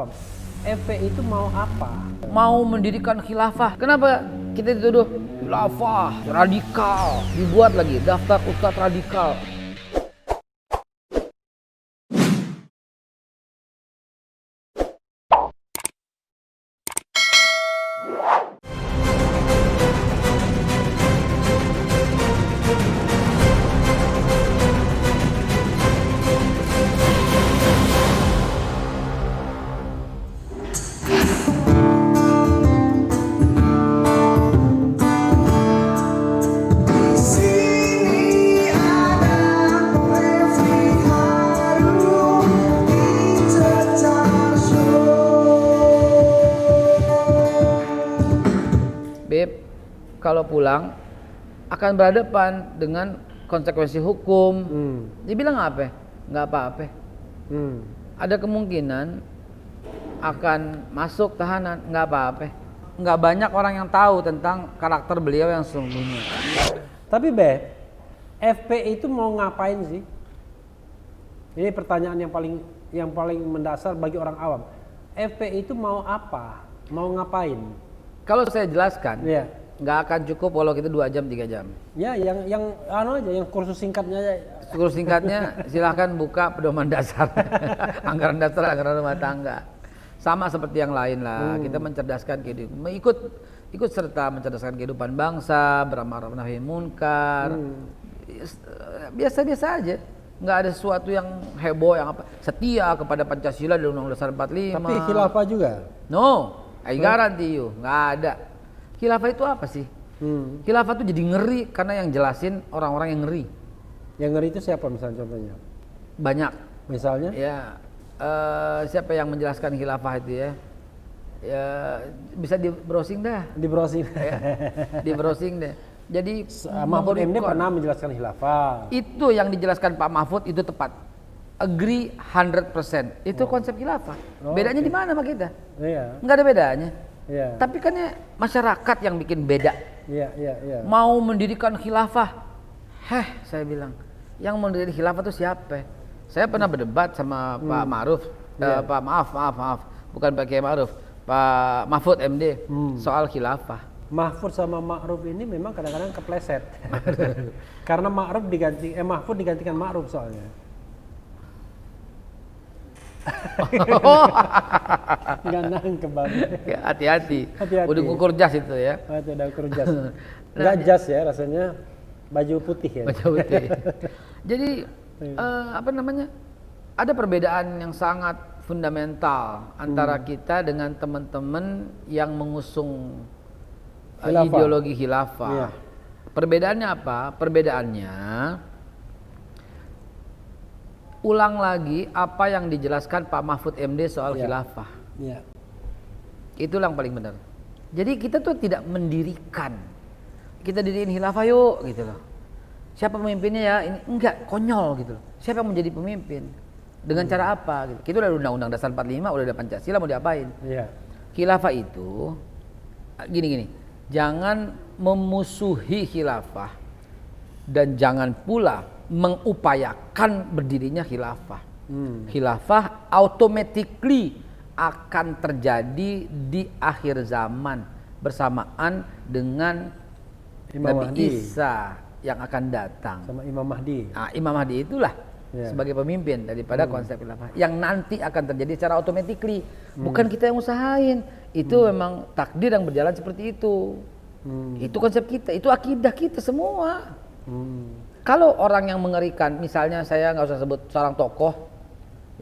awam. FPI itu mau apa? Mau mendirikan khilafah. Kenapa kita dituduh khilafah radikal? Dibuat lagi daftar ustadz radikal. Beb, kalau pulang akan berhadapan dengan konsekuensi hukum. Dia bilang apa? Nggak apa-apa. Ada kemungkinan akan masuk tahanan, nggak apa-apa. Nggak banyak orang yang tahu tentang karakter beliau yang sesungguhnya. Tapi Beb, FPI itu mau ngapain sih? Ini pertanyaan yang paling mendasar bagi orang awam. FPI itu mau apa? Mau ngapain? Kalau saya jelaskan, Iya. nggak akan cukup walau kita 2 jam 3 jam. Ya, yang yang kursus singkatnya aja. Kursus singkatnya silahkan buka pedoman dasar, anggaran dasar, anggaran rumah tangga. Sama seperti yang lain lah. Kita mencerdaskan kehidupan, ikut serta mencerdaskan kehidupan bangsa, beramal ma'ruf nahi munkar. Biasa-biasa aja. Nggak ada sesuatu yang heboh, yang apa. Setia kepada Pancasila dan Undang-Undang Dasar 45. Tapi khilafah juga. No, I guarantee you, nggak ada. Khilafah itu apa sih? Khilafah itu jadi ngeri karena yang jelasin orang-orang yang ngeri. Yang ngeri itu siapa misalnya contohnya? Banyak. Misalnya? Ya, siapa yang menjelaskan khilafah itu ya? Ya bisa di browsing dah. Di browsing. Ya, di browsing deh. Jadi Mahfud MD pernah menjelaskan khilafah. itu yang dijelaskan Pak Mahfud itu tepat. Agree 100%. Itu konsep khilafah. Bedanya di mana sama kita? Iya. Nggak ada bedanya. Iya. Tapi kan ya masyarakat yang bikin beda. Iya. Mau mendirikan khilafah. Saya bilang, yang mendirikan khilafah itu siapa? Saya pernah berdebat sama Pak Ma'ruf, Pak maaf, bukan Pak Kiai Ma'ruf, Pak Mahfud MD soal khilafah. Mahfud sama Ma'ruf ini memang kadang-kadang kepleset. Karena Mahfud digantikan Ma'ruf soalnya. Nggak nangkep banget. Ya, hati-hati. Hati-hati. Udah ngukur jas itu ya. Itu udah ukur jas. Nggak jas ya, rasanya baju putih ya. Baju putih. Jadi apa namanya? Ada perbedaan yang sangat fundamental antara kita dengan teman-teman yang mengusung Khilafah. ideologi khilafah. Iya. Perbedaannya apa? Perbedaannya ulang lagi apa yang dijelaskan Pak Mahfud MD soal khilafah. Iya. Itulah yang paling benar. Jadi kita tuh tidak mendirikan. Kita diriin khilafah yuk gitu loh. Siapa pemimpinnya ya? Ini enggak, konyol gitu loh. Siapa yang menjadi pemimpin? Dengan cara apa gitu. Kita udah Undang-Undang Dasar 45, udah ada Pancasila, mau diapain? Iya. Khilafah itu gini. Jangan memusuhi khilafah dan jangan pula mengupayakan berdirinya khilafah. Khilafah automatically akan terjadi di akhir zaman bersamaan dengan Imam Nabi Mahdi. Isa yang akan datang. Sama Imam Mahdi. Nah, Imam Mahdi itulah sebagai pemimpin daripada konsep khilafah yang nanti akan terjadi secara automatically. Bukan kita yang usahain. Itu memang takdir yang berjalan seperti itu. Itu konsep kita, itu akidah kita semua. Kalau orang yang mengerikan, misalnya saya nggak usah sebut seorang tokoh,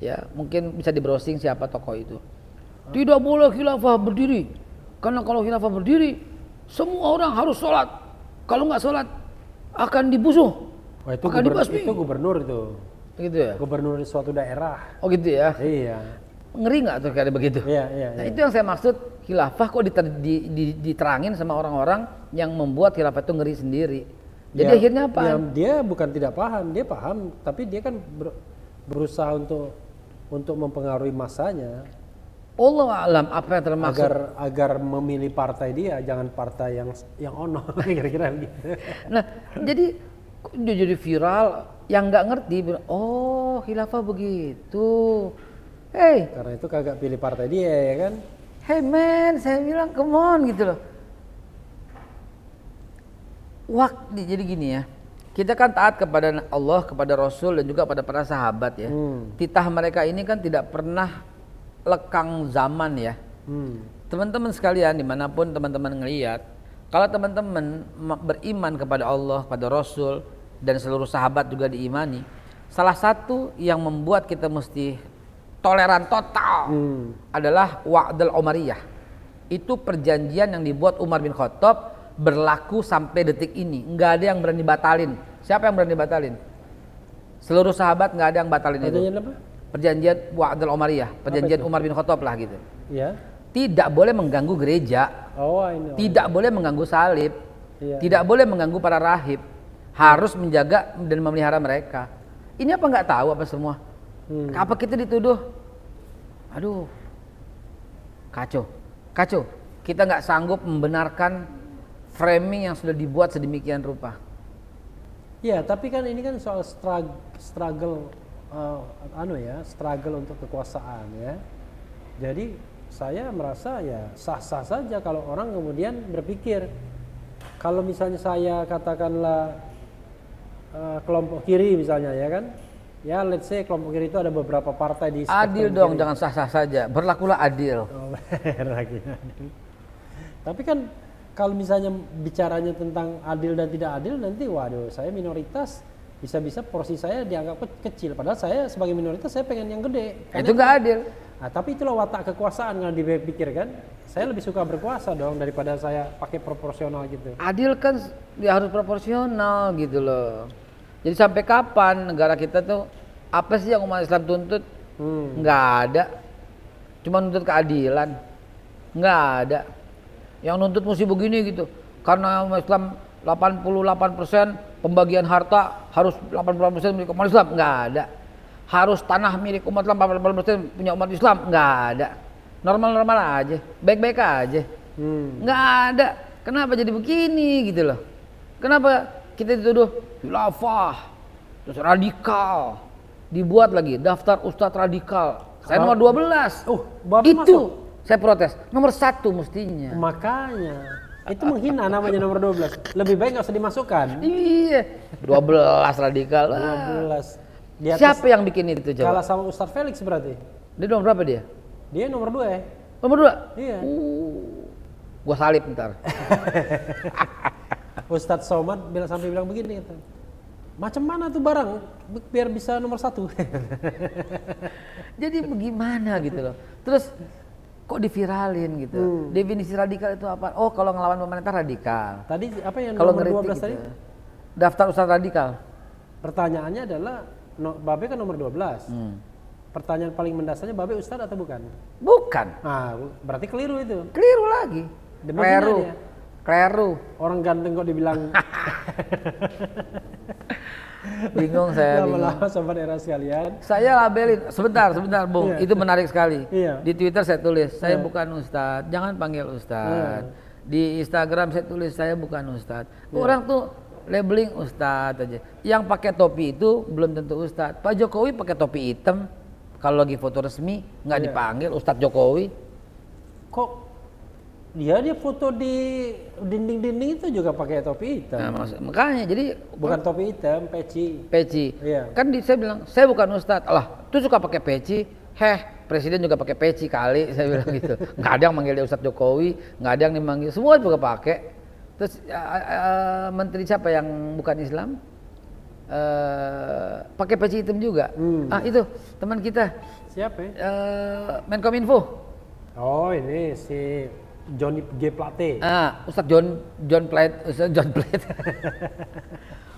ya mungkin bisa di browsing siapa tokoh itu. Tidak boleh khilafah berdiri, karena kalau khilafah berdiri, semua orang harus sholat. Kalau nggak sholat, akan dibusuh, Wah, itu akan dibasmi. itu gubernur itu. Gitu ya? Gubernur di suatu daerah. Oh gitu ya? Iya. Ngeri nggak tuh kayak begitu? Iya. Nah itu yang saya maksud, khilafah kok diterangin sama orang-orang yang membuat khilafah itu ngeri sendiri. Jadi akhirnya apa? Dia bukan tidak paham, dia paham, tapi dia kan berusaha untuk mempengaruhi masanya. Allah alam apa yang termaksud agar memilih partai dia, jangan partai yang ono, kira-kira begitu. Nah, jadi dia jadi viral yang nggak ngerti, oh khilafah begitu. Hey, Karena itu kagak pilih partai dia ya kan. hey man, saya bilang come on gitu loh. Jadi gini ya, kita kan taat kepada Allah, kepada Rasul dan juga pada para sahabat ya. Titah mereka ini kan tidak pernah lekang zaman ya. Teman-teman sekalian dimanapun teman-teman ngelihat, kalau teman-teman beriman kepada Allah, kepada Rasul dan seluruh sahabat juga diimani, salah satu yang membuat kita mesti toleran total adalah Wa'dul Umariyah. Itu perjanjian yang dibuat Umar bin Khattab, berlaku sampai detik ini. Nggak ada yang berani batalin. Siapa yang berani batalin? Seluruh sahabat nggak ada yang batalin itu. Perjanjian Wa'dul Umariyah, perjanjian Umar bin Khattab lah gitu. Ya. Tidak boleh mengganggu gereja. Tidak boleh mengganggu salib. Tidak boleh mengganggu para rahib. Harus menjaga dan memelihara mereka. Ini apa nggak tahu apa semua? Apa kita dituduh? Aduh, kacau. Kita nggak sanggup membenarkan framing yang sudah dibuat sedemikian rupa. Ya, tapi kan ini kan soal struggle untuk kekuasaan ya. Jadi saya merasa ya sah-sah saja kalau orang kemudian berpikir, kalau misalnya saya katakanlah kelompok kiri misalnya ya kan, ya let's say kelompok kiri itu ada beberapa partai di adil dong, kiri. jangan sah-sah saja, berlakulah adil. Tapi kan kalau misalnya bicaranya tentang adil dan tidak adil, nanti waduh, saya minoritas, bisa-bisa porsi saya dianggap kecil, padahal saya sebagai minoritas saya pengen yang gede. Itu nggak adil. Nah, tapi itulah watak kekuasaan kalau dipikirkan. Saya lebih suka berkuasa dong daripada saya pakai proporsional gitu. Adil kan ya harus proporsional gitu loh. Jadi sampai kapan negara kita tuh, apa sih yang umat Islam tuntut? Nggak ada. Cuma nuntut keadilan. Nggak ada. Yang nuntut mesti begini gitu. Karena umat Islam 88% pembagian harta harus 80% milik umat Islam. Nggak ada. Harus tanah milik umat Islam 80% punya umat Islam. Nggak ada. Normal-normal aja, baik-baik aja. Nggak ada. Kenapa jadi begini gitu loh? Kenapa kita dituduh khilafah, terus radikal, dibuat lagi daftar ustadz radikal. Saya nomor 12. Itu masuk. Saya protes. Nomor 1 mestinya. Makanya itu menghina namanya nomor 12. Lebih baik nggak usah dimasukkan. Iya. 12 radikal. 12. Siapa yang bikin itu coba? Kalah sama Ustadz Felix berarti. Dia nomor berapa dia? Dia nomor 2 ya. Nomor 2? Iya. Gua salib ntar. Ustadz Somad sampai bilang begini gitu. Macam mana tuh barang biar bisa nomor 1? Jadi bagaimana gitu loh. Terus kok diviralin gitu. Definisi radikal itu apa? Oh, kalau ngelawan pemerintah radikal. Tadi apa yang kalau nomor 12 gitu. tadi? Daftar ustadz radikal. Pertanyaannya adalah Babe kan nomor 12. Pertanyaan paling mendasarnya Babe ustadz atau bukan? Bukan. Nah, berarti keliru itu. Keliru lagi. Keliru. Orang ganteng kok dibilang. Bingung saya. Lama-lama sobat era sekalian. Saya labelin. Sebentar, Bung. Iya. Itu menarik sekali. Iya. Di Twitter saya tulis, saya bukan ustadz. Jangan panggil ustadz. Di Instagram saya tulis, saya bukan ustadz. Orang tuh labeling ustadz aja. Yang pakai topi itu belum tentu ustadz. Pak Jokowi pakai topi hitam. Kalau lagi foto resmi nggak dipanggil Ustadz Jokowi. Kok dia foto di dinding-dinding itu juga pakai topi hitam. Nah, makanya jadi bukan topi hitam, peci. Iya. Kan saya bilang saya bukan ustadz. Alah, tuh suka pakai peci. Presiden juga pakai peci kali, saya bilang gitu. Nggak ada yang manggil dia Ustadz Jokowi, nggak ada yang dimanggil. Semua juga pakai. Terus menteri siapa yang bukan Islam? Pakai peci hitam juga. Itu teman kita. Siapa ya? Menkominfo. Oh, ini si Johnny G. Plate. Ustadz John Plate.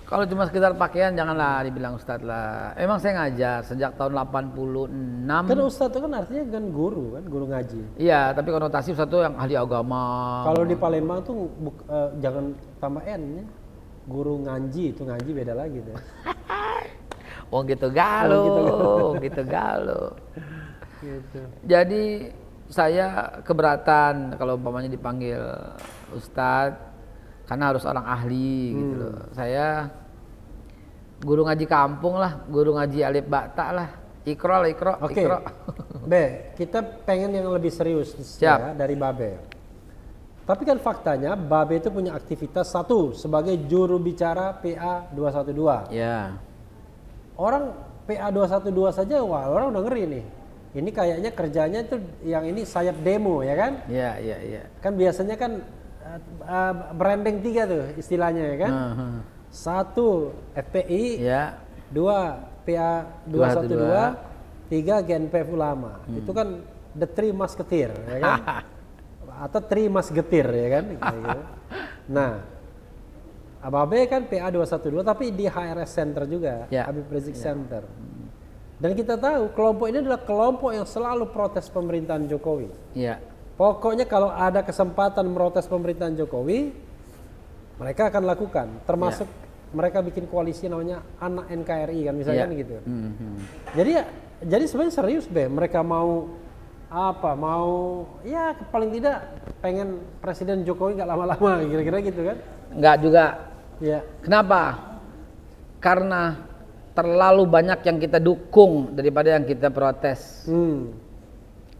Kalau cuma sekedar pakaian janganlah dibilang ustadz lah. Emang saya ngajar sejak tahun 86. Kan ustadz itu kan artinya kan guru ngaji. Iya, tapi konotasi ustadz itu yang ahli agama. Kalau di Palembang tuh jangan tambah N ya. Guru ngaji itu ngaji beda lagi tuh. Gitu galau. Gitu. Jadi saya keberatan kalau umpamanya dipanggil ustadz karena harus orang ahli gitu loh. Saya guru ngaji kampung lah, guru ngaji alif bata lah. Ikro. Oke. Be, kita pengen yang lebih serius ya, dari Babe. Tapi kan faktanya Babe itu punya aktivitas satu sebagai juru bicara PA 212. Ya. Orang PA 212 saja, wah orang udah ngeri nih. Ini kayaknya kerjanya itu yang ini sayap demo ya kan? Iya. Kan biasanya kan branding 3 tuh istilahnya ya kan? Satu FPI, Ya. 2 PA 212, 3 GNPF Ulama. Itu kan the three musketeer ya kan? Atau three musketeer ya kan? Kayak gitu. Nah, Ababe kan PA 212 tapi di HRS Center juga, Habib Rizik Center. Dan kita tahu kelompok ini adalah kelompok yang selalu protes pemerintahan Jokowi. Iya. Pokoknya kalau ada kesempatan merotes pemerintahan Jokowi, mereka akan lakukan. Termasuk mereka bikin koalisi namanya Anak NKRI kan misalnya gitu. Jadi sebenarnya serius Be, mereka mau apa? Mau ya paling tidak pengen Presiden Jokowi nggak lama-lama kira-kira gitu kan? Nggak juga. Ya. Kenapa? Karena terlalu banyak yang kita dukung daripada yang kita protes.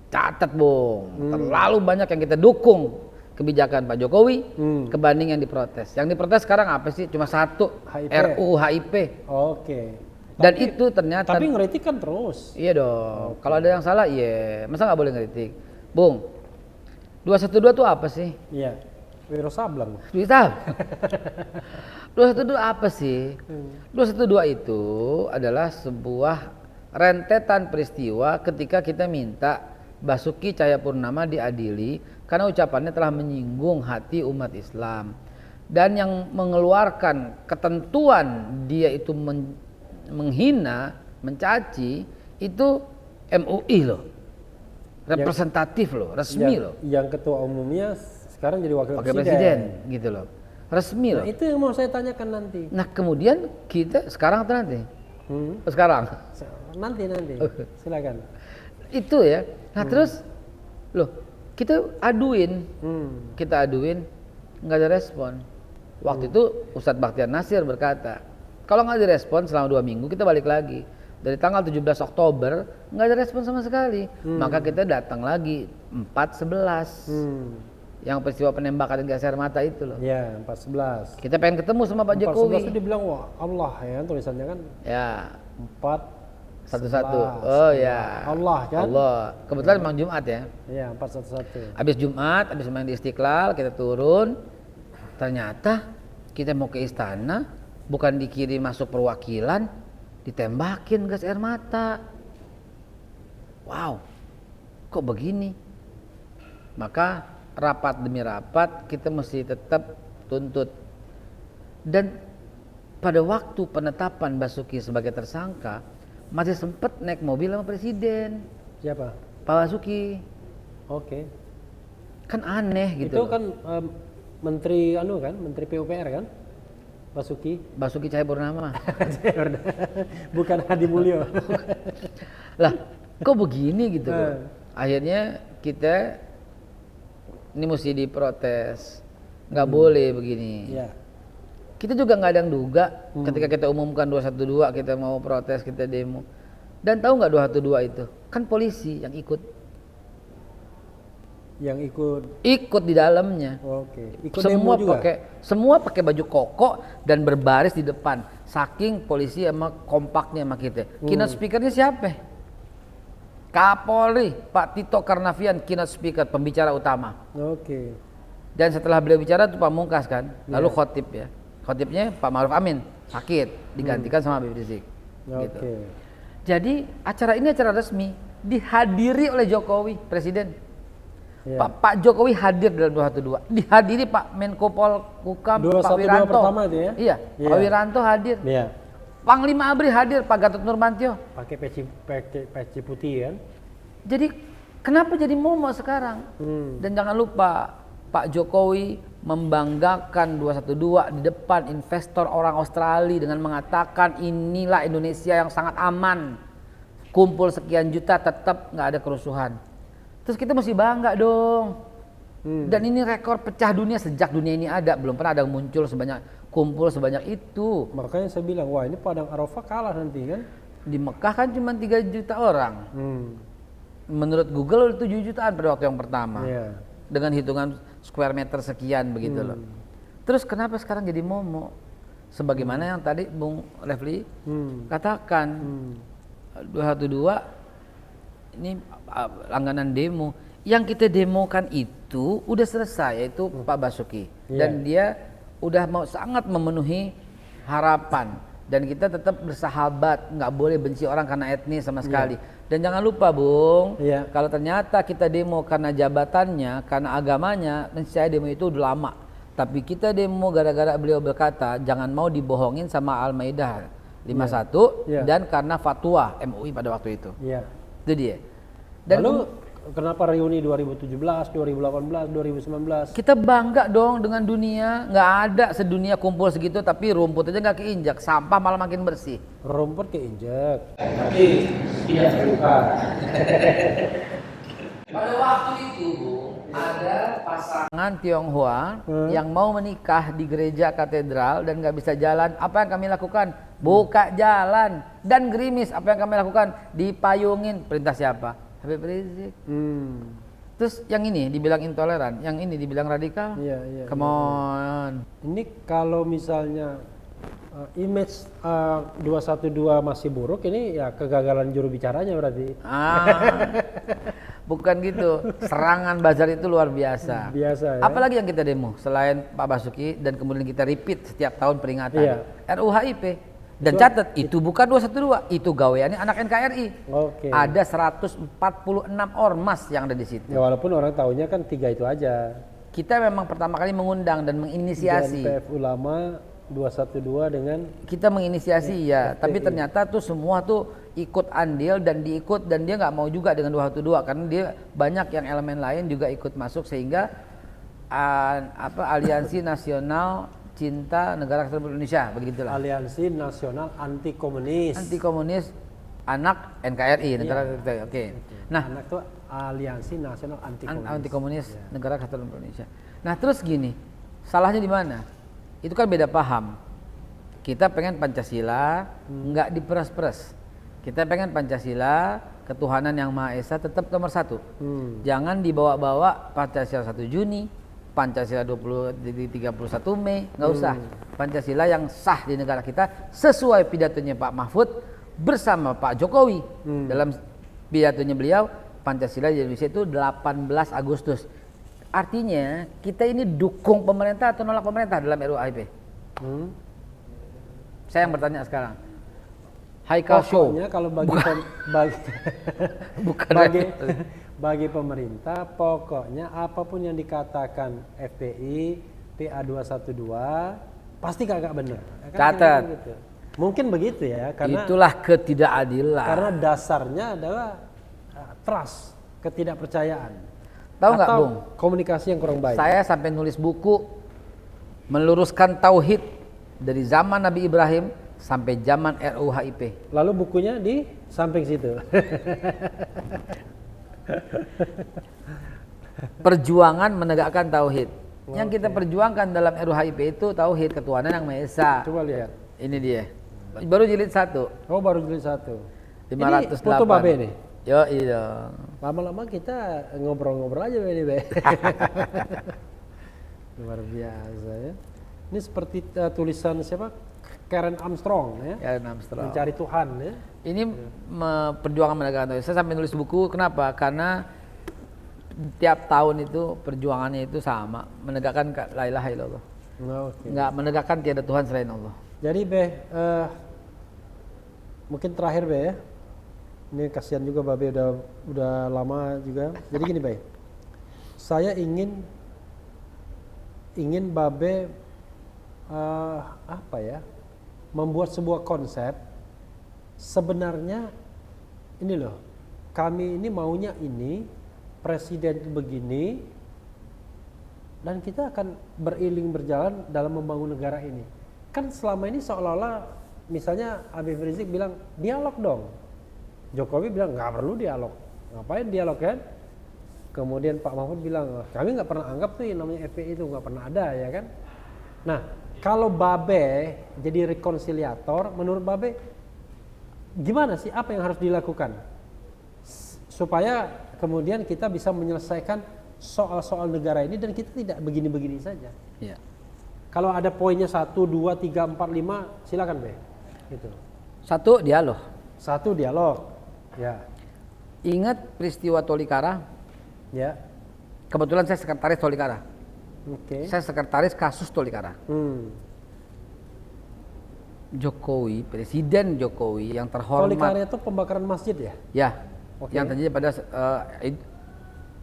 Catat Bung, terlalu banyak yang kita dukung kebijakan Pak Jokowi kebanding yang diprotes. Yang diprotes sekarang apa sih? Cuma satu, HIP. RUU HIP. Oke. Dan itu ternyata. Tapi ngeritik kan terus. Iya dong. Kalau ada yang salah, iya. Masa nggak boleh ngeritik? Bung, 212 itu apa sih? Iya. Wiro Sableng. 212 apa sih? 212 itu adalah sebuah rentetan peristiwa ketika kita minta Basuki Cahayapurnama diadili karena ucapannya telah menyinggung hati umat Islam. Dan yang mengeluarkan ketentuan dia itu menghina, mencaci, itu MUI loh. Representatif loh, resmi loh. Yang ketua umumnya sekarang jadi wakil presiden gitu loh. Resmi loh. Itu yang mau saya tanyakan nanti. Nah kemudian kita sekarang atau nanti? Sekarang. Nanti. Silakan. Itu ya. Nah terus loh kita aduin, nggak ada respon. Waktu itu Ustadz Bakhtiar Nasir berkata, kalau nggak direspon selama 2 minggu kita balik lagi. Dari tanggal 17 Oktober nggak ada respon sama sekali. Maka kita datang lagi 4/11. Yang peristiwa penembakan gas air mata itu loh. Ya 4/11. Kita pengen ketemu sama Pak Jokowi. 4/11 itu dibilang wah Allah ya tulisannya kan. Ya. 4/11. Oh ya. Allah kan. Allah. Kebetulan memang Jumat ya. Iya 4/11. Habis Jumat, habis main di Istiqlal, kita turun. Ternyata kita mau ke istana, bukan dikirim masuk perwakilan, ditembakin gas air mata. Wow, kok begini? Maka rapat demi rapat kita mesti tetap tuntut. Dan pada waktu penetapan Basuki sebagai tersangka, masih sempat naik mobil sama presiden. Siapa? Pak Basuki. Oke. Kan aneh gitu. Itu kan menteri Menteri PUPR kan? Basuki Cahayapurnama. Bukan Hadi Mulyo. Lah, kok begini gitu loh. Akhirnya kita ini mesti diprotes. Nggak boleh begini. Ya. Kita juga nggak ada yang duga ketika kita umumkan 212 kita mau protes, kita demo. Dan tahu nggak 212 itu? Kan polisi yang ikut. Yang ikut di dalamnya. Oke. Ikut Semua demo juga? semua pakai baju koko dan berbaris di depan. Saking polisi sama kompaknya sama kita. Keynote speakernya siapa? Kapolri, Pak Tito Karnavian, keynote speaker, pembicara utama. Oke. Dan setelah beliau bicara itu Pak Mungkas kan, lalu khotib ya. Khotibnya Pak Ma'ruf Amin, sakit, digantikan sama Habib Rizik. Gitu. Jadi acara ini acara resmi, dihadiri oleh Jokowi, Presiden. Pak Jokowi hadir dalam 212. Dihadiri Pak Menko Polhukam, Pak Wiranto. Pertama itu ya? Iya, Pak Wiranto hadir. Iya. Panglima ABRI hadir, Pak Gatot Nurmantio. Pakai peci putih kan? Jadi kenapa jadi momok sekarang? Dan jangan lupa Pak Jokowi membanggakan 212 di depan investor orang Australia dengan mengatakan inilah Indonesia yang sangat aman. Kumpul sekian juta tetap nggak ada kerusuhan. Terus kita mesti bangga dong. Dan ini rekor pecah dunia sejak dunia ini ada. Belum pernah ada kumpul sebanyak itu. Makanya saya bilang, wah ini Padang Arafah kalah nanti kan. Di Mekah kan cuma 3 juta orang. Menurut Google 7 jutaan pada waktu yang pertama. Iya. Dengan hitungan square meter sekian begitu loh. Terus kenapa sekarang jadi Momo? Sebagaimana yang tadi Bung Refli katakan, 212 ini langganan demo. Yang kita demokan itu udah selesai, yaitu Pak Basuki. Dan dia udah mau sangat memenuhi harapan. Dan kita tetap bersahabat, nggak boleh benci orang karena etnis sama sekali. Dan jangan lupa Bung, kalau ternyata kita demo karena jabatannya, karena agamanya, saya demo itu udah lama. Tapi kita demo gara-gara beliau berkata jangan mau dibohongin sama Al-Maidah 51 dan karena fatwa MUI pada waktu itu. Itu dia. Dan lalu kenapa reuni 2017, 2018, 2019? Kita bangga dong dengan dunia. Nggak ada sedunia kumpul segitu tapi rumput aja nggak keinjak, sampah malah makin bersih. Rumput keinjak, tapi tidak terluka. Pada waktu itu ada pasangan Tionghoa yang mau menikah di gereja katedral dan nggak bisa jalan. Apa yang kami lakukan? Buka jalan. Dan gerimis, apa yang kami lakukan? Dipayungin. Perintah siapa? Habib Rizik. Terus yang ini dibilang intoleran, yang ini dibilang radikal. Come on. Ini kalau misalnya image 212 masih buruk, ini ya kegagalan juru bicaranya berarti. Bukan gitu. Serangan Bazar itu luar biasa. Biasa ya. Apalagi yang kita demo selain Pak Basuki dan kemudian kita repeat setiap tahun peringatan. RUHIP. Dan catat itu bukan 212, itu gaweannya anak NKRI. Ada 146 ormas yang ada di situ. Ya walaupun orang tahunya kan 3 itu aja. Kita memang pertama kali mengundang dan menginisiasi. Dan PF Ulama 212 dengan kita menginisiasi tapi ternyata tuh semua tuh ikut andil dan diikut, dan dia nggak mau juga dengan 212 karena dia banyak yang elemen lain juga ikut masuk sehingga Aliansi Nasional Cinta Negara Kesatuan Indonesia begitulah. Aliansi Nasional Anti Komunis anak NKRI negara Nah, anak itu Aliansi Nasional Anti Komunis Negara Kesatuan Indonesia. Nah, terus gini, salahnya di mana? Itu kan beda paham. Kita pengen Pancasila nggak diperas-peras. Kita pengen Pancasila, ketuhanan yang Maha Esa tetap nomor 1. Jangan dibawa-bawa Pancasila 1 Juni, Pancasila 31 Mei, nggak usah. Pancasila yang sah di negara kita sesuai pidatonya Pak Mahfud bersama Pak Jokowi. Dalam pidatonya beliau, Pancasila di Indonesia itu 18 Agustus. Artinya kita ini dukung pemerintah atau nolak pemerintah dalam RUHIP? Saya yang bertanya sekarang. Haikal Show. Kalau bagi pemerintah, pokoknya apapun yang dikatakan FPI, PA212 pasti kagak benar. Catat. Gitu. Mungkin begitu ya, karena itulah ketidakadilan. Karena dasarnya adalah trust, ketidakpercayaan. Tahu nggak, Bung? Komunikasi yang kurang baik. Saya sampai nulis buku meluruskan tauhid dari zaman Nabi Ibrahim sampai zaman RUHIP. Lalu bukunya di samping situ. Perjuangan menegakkan tauhid. Yang kita perjuangkan dalam RUHIP itu tauhid ketuhanan yang Maha Esa. Coba lihat. Ini dia. Baru jilid 1. Oh, baru jilid 1. 508. Ini foto Babe nih. Yo, iya. Lama-lama kita ngobrol-ngobrol aja ini, Be. Luar biasa ya. Ini seperti tulisan siapa? Karen Armstrong ya. Karen Armstrong. Mencari Tuhan ya. Ini perjuangan menegakkan tauhid. Saya sampai nulis buku, kenapa? Karena tiap tahun itu perjuangannya itu sama, menegakkan la ilaha illallah. Enggak menegakkan tiada Tuhan selain Allah. Jadi Be, mungkin terakhir Be ya. Ini kasihan juga Babe udah lama juga. Jadi gini Be, saya ingin Babe apa ya, membuat sebuah konsep. Sebenarnya ini loh, kami ini maunya ini, presiden begini, dan kita akan beriring berjalan dalam membangun negara ini. Kan selama ini seolah-olah misalnya Habib Rizik bilang dialog dong, Jokowi bilang nggak perlu dialog, ngapain dialog kan? Kemudian Pak Mahfud bilang kami nggak pernah anggap tuh yang namanya FPI itu nggak pernah ada ya kan? Nah kalau Babe jadi rekonsiliator, menurut Babe gimana sih, apa yang harus dilakukan supaya kemudian kita bisa menyelesaikan soal-soal negara ini dan kita tidak begini-begini saja. Ya. Kalau ada poinnya 1, 2, 3, 4, 5, silakan Be. Gitu. 1, dialog. 1, dialog. Ya. Ingat peristiwa Tolikara? Ya. Kebetulan saya sekretaris Tolikara. Oke. Saya sekretaris kasus Tolikara. Jokowi, Presiden Jokowi yang terhormat. Tolikara itu pembakaran masjid ya? Ya. Oke. Yang terjadi pada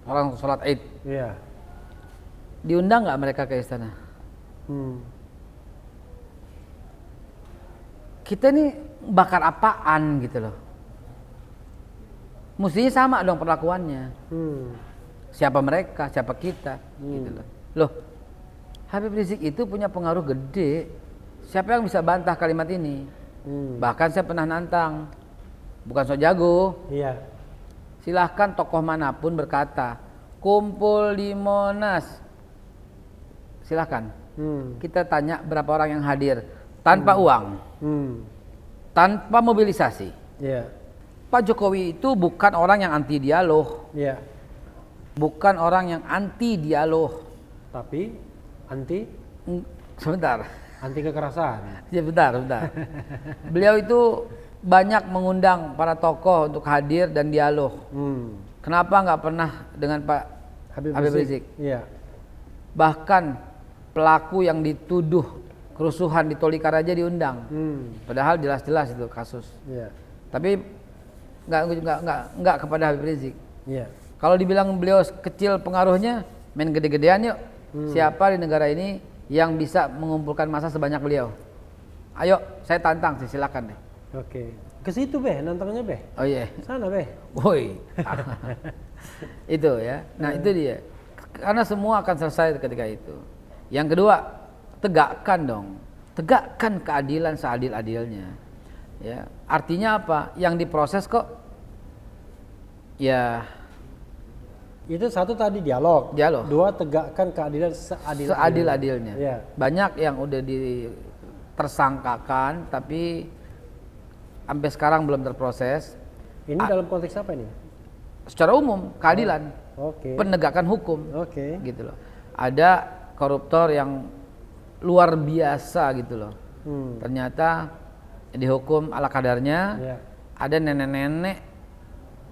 orang sholat Id. Iya. Diundang nggak mereka ke istana? Kita ini bakar apaan gitu loh. Mestinya sama dong perlakuannya. Siapa mereka, siapa kita, gitu loh. Loh, Habib Rizik itu punya pengaruh gede. Siapa yang bisa bantah kalimat ini? Bahkan saya pernah nantang, bukan sok jago. Iya. Silahkan tokoh manapun berkata, kumpul di Monas. Silahkan. Kita tanya berapa orang yang hadir tanpa uang, tanpa mobilisasi. Iya. Pak Jokowi itu bukan orang yang anti dialog, Iya. bukan orang yang anti dialog. Tapi anti Sebentar, anti kekerasan. ya bentar. Beliau itu banyak mengundang para tokoh untuk hadir dan dialog. Kenapa nggak pernah dengan Pak Habib Rizik? Iya. Bahkan pelaku yang dituduh kerusuhan di Tolikara aja diundang. Padahal jelas-jelas itu kasus. Iya. Tapi nggak kepada Habib Rizik. Iya. Kalau dibilang beliau kecil pengaruhnya, main gede-gedean yuk. Siapa di negara ini yang bisa mengumpulkan massa sebanyak beliau? Ayo, saya tantang sih, silakan deh. Oke. Ke situ Beh, nantangnya Beh. Oh iya. Sana Beh. Woi. Itu ya. Nah, itu dia. Karena semua akan selesai ketika itu. Yang kedua, tegakkan dong. Tegakkan keadilan seadil-adilnya. Ya, artinya apa? Yang diproses kok ya Itu 1 tadi dialog. 2, tegakkan keadilan seadil-adilnya. Ya. Banyak yang udah ditersangkakan tapi sampai sekarang belum terproses. Ini dalam konteks apa ini? Secara umum keadilan, Oke. penegakan hukum, Oke. gitu loh. Ada koruptor yang luar biasa gitu loh. Ternyata dihukum ala kadarnya. Ya. Ada nenek-nenek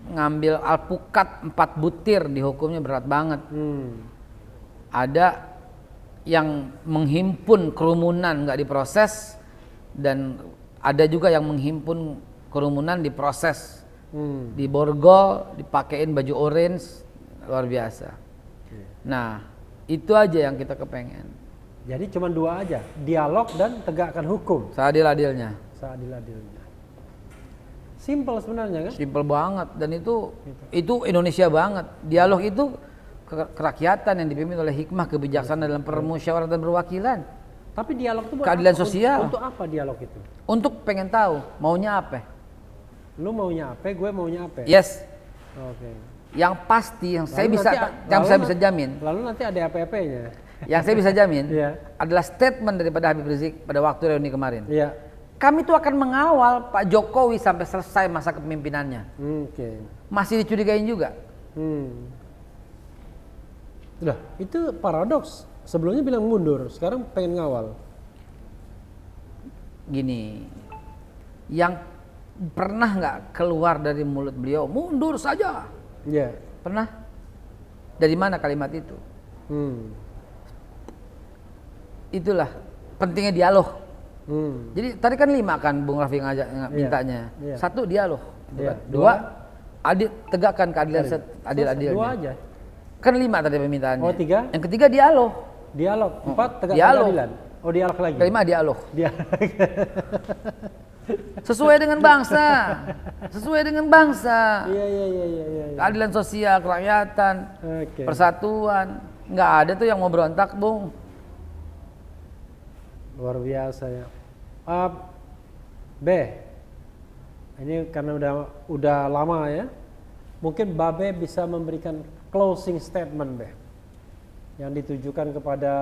ngambil alpukat 4 butir, dihukumnya berat banget. Ada yang menghimpun kerumunan nggak diproses, dan ada juga yang menghimpun kerumunan diproses, diborgol, dipakein baju orange, luar biasa. Nah, itu aja yang kita kepengen. Jadi cuma 2 aja, dialog dan tegakkan hukum. Seadil-adilnya. Seadil-adilnya. Simple sebenarnya kan? Simpel banget, dan itu Indonesia banget. Dialog itu kerakyatan yang dipimpin oleh hikmah kebijaksanaan dalam permusyawaratan perwakilan. Tapi dialog itu buat Keadilan apa? sosial. Untuk apa dialog itu? Untuk pengen tahu maunya apa. Lu maunya apa, gue maunya apa? Yes. Oke. Yang pasti yang saya Lalu bisa jamin, Lalu nanti ada APP-nya. yang saya bisa jamin Iya. adalah statement daripada Habib Rizik pada waktu reuni kemarin. Iya. Kami itu akan mengawal Pak Jokowi sampai selesai masa kepemimpinannya. Oke. Masih dicurigain juga. Udah, itu paradoks. Sebelumnya bilang mundur, sekarang pengen ngawal. Gini, yang pernah nggak keluar dari mulut beliau mundur saja? Iya. Pernah? Dari mana kalimat itu? Itulah pentingnya dialog. Jadi tadi kan 5 kan Bung Rafi ngajak mintanya. Iya. 1 dialog. Iya. 2 tegakkan keadilan adil-adilnya. 2 aja. Kan 5 tadi permintaannya. Oh, 3? Yang ketiga dialog. Dialog. 4 tegakkan Dialog. keadilan. Oh, dialog lagi. Kelima dialog. Dialog. Sesuai dengan bangsa. Sesuai dengan bangsa. Iya. Keadilan sosial, kerakyatan, Oke. persatuan. Nggak ada tuh yang mau berontak, Bung. Luar biasa ya. B. Ini karena udah lama ya. Mungkin Babe bisa memberikan closing statement B. Yang ditujukan kepada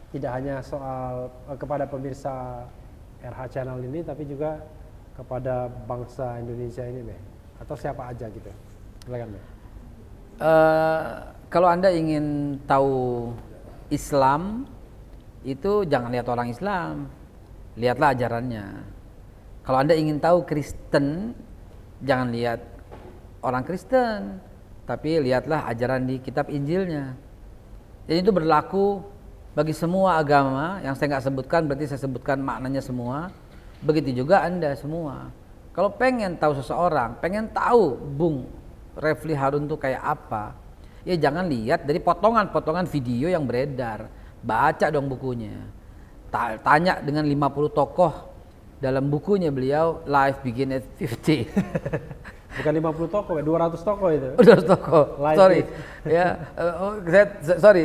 tidak hanya soal kepada pemirsa RH Channel ini, tapi juga kepada bangsa Indonesia ini, Be? Atau siapa aja gitu? Silakan, Be. Kalau Anda ingin tahu Islam, itu jangan lihat orang Islam, lihatlah ajarannya. Kalau Anda ingin tahu Kristen, jangan lihat orang Kristen, tapi lihatlah ajaran di kitab Injilnya. Jadi itu berlaku bagi semua agama. Yang saya nggak sebutkan berarti saya sebutkan maknanya semua. Begitu juga Anda semua. Kalau pengen tahu seseorang, pengen tahu Bung Refli Harun tuh kayak apa, ya jangan lihat dari potongan-potongan video yang beredar. Baca dong bukunya. Tanya dengan 50 tokoh dalam bukunya beliau, Life Begin at 50. Bukan 50 toko, 200 toko itu. 200 toko. Sorry. Life. Ya,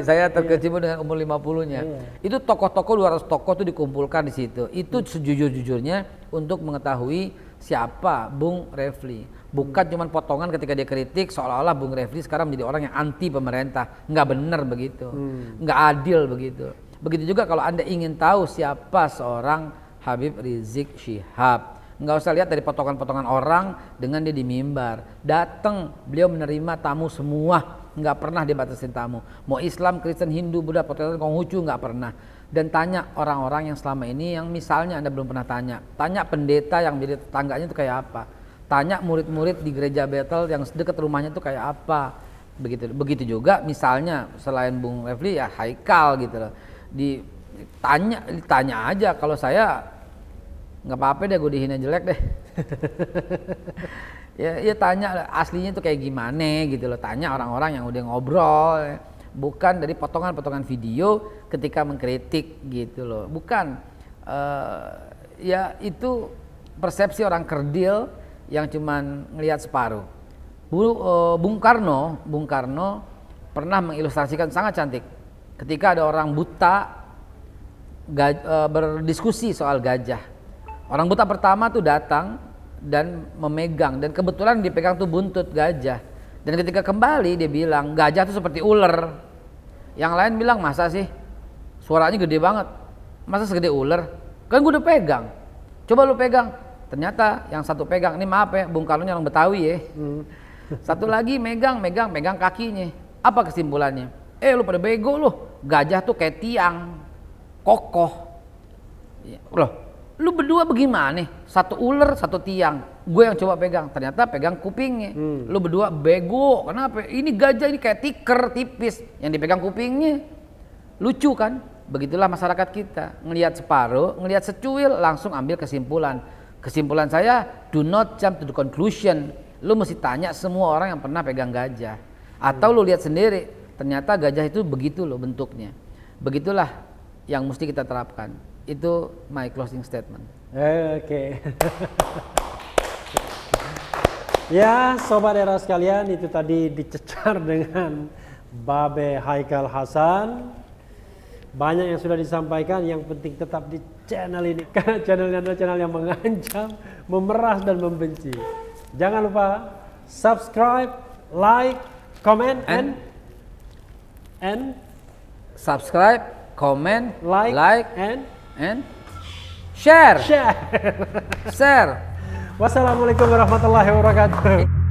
saya terkecimpung dengan umur 50-nya. Itu tokoh-tokoh 200 tokoh itu dikumpulkan di situ. Itu sejujur-jujurnya untuk mengetahui siapa Bung Refli. Bukan cuma potongan ketika dia kritik seolah-olah Bung Refli sekarang menjadi orang yang anti pemerintah. Nggak benar begitu. Nggak adil begitu. Begitu juga kalau Anda ingin tahu siapa seorang Habib Rizik Syihab. Nggak usah lihat dari potongan-potongan orang dengan dia di mimbar. Datang, beliau menerima tamu semua. Nggak pernah dia batasin tamu. Mau Islam, Kristen, Hindu, Buddha, Protestan, Konghucu, nggak pernah. Dan tanya orang-orang yang selama ini yang misalnya Anda belum pernah tanya. Tanya pendeta yang menjadi tetangganya itu kayak apa. Tanya murid-murid di gereja Bethel yang dekat rumahnya itu kayak apa. Begitu juga misalnya selain Bung Refli ya Haikal gitu loh. Ditanya aja. Kalau saya nggak apa-apa deh gue dihina jelek deh. ya tanya aslinya tuh kayak gimana gitu loh. Tanya orang-orang yang udah ngobrol, bukan dari potongan-potongan video ketika mengkritik gitu loh. Bukan ya itu persepsi orang kerdil yang cuman ngelihat separuh. Bung Karno pernah mengilustrasikan sangat cantik ketika ada orang buta berdiskusi soal gajah. Orang buta pertama tuh datang dan memegang, dan kebetulan dipegang tuh buntut gajah. Dan ketika kembali dia bilang gajah tuh seperti ular. Yang lain bilang masa sih, suaranya gede banget, masa segede ular? Kan gue udah pegang, coba lu pegang. Ternyata yang satu pegang, ini maaf ya Bung Karno orang Betawi ya. Satu lagi megang kakinya. Apa kesimpulannya? Lu pada bego lu, gajah tuh kayak tiang kokoh. Loh, lu berdua bagaimana? Satu ular, satu tiang. Gue yang coba pegang, ternyata pegang kupingnya. Lu berdua bego, kenapa? Ini gajah ini kayak tiker tipis, yang dipegang kupingnya. Lucu kan? Begitulah masyarakat kita. Ngelihat separuh, ngelihat secuil, langsung ambil kesimpulan. Kesimpulan saya, do not jump to the conclusion. Lu mesti tanya semua orang yang pernah pegang gajah. Atau lu lihat sendiri, ternyata gajah itu begitu loh bentuknya. Begitulah yang mesti kita terapkan. Itu my closing statement. Oke. Ya, sobat era sekalian, itu tadi dicecar dengan Babe Haikal Hasan. Banyak yang sudah disampaikan, yang penting tetap di channel ini. Karena channel ini adalah channel yang mengancam, memeras dan membenci. Jangan lupa subscribe, like, comment, and subscribe, comment, like and share. Wassalamualaikum warahmatullahi wabarakatuh.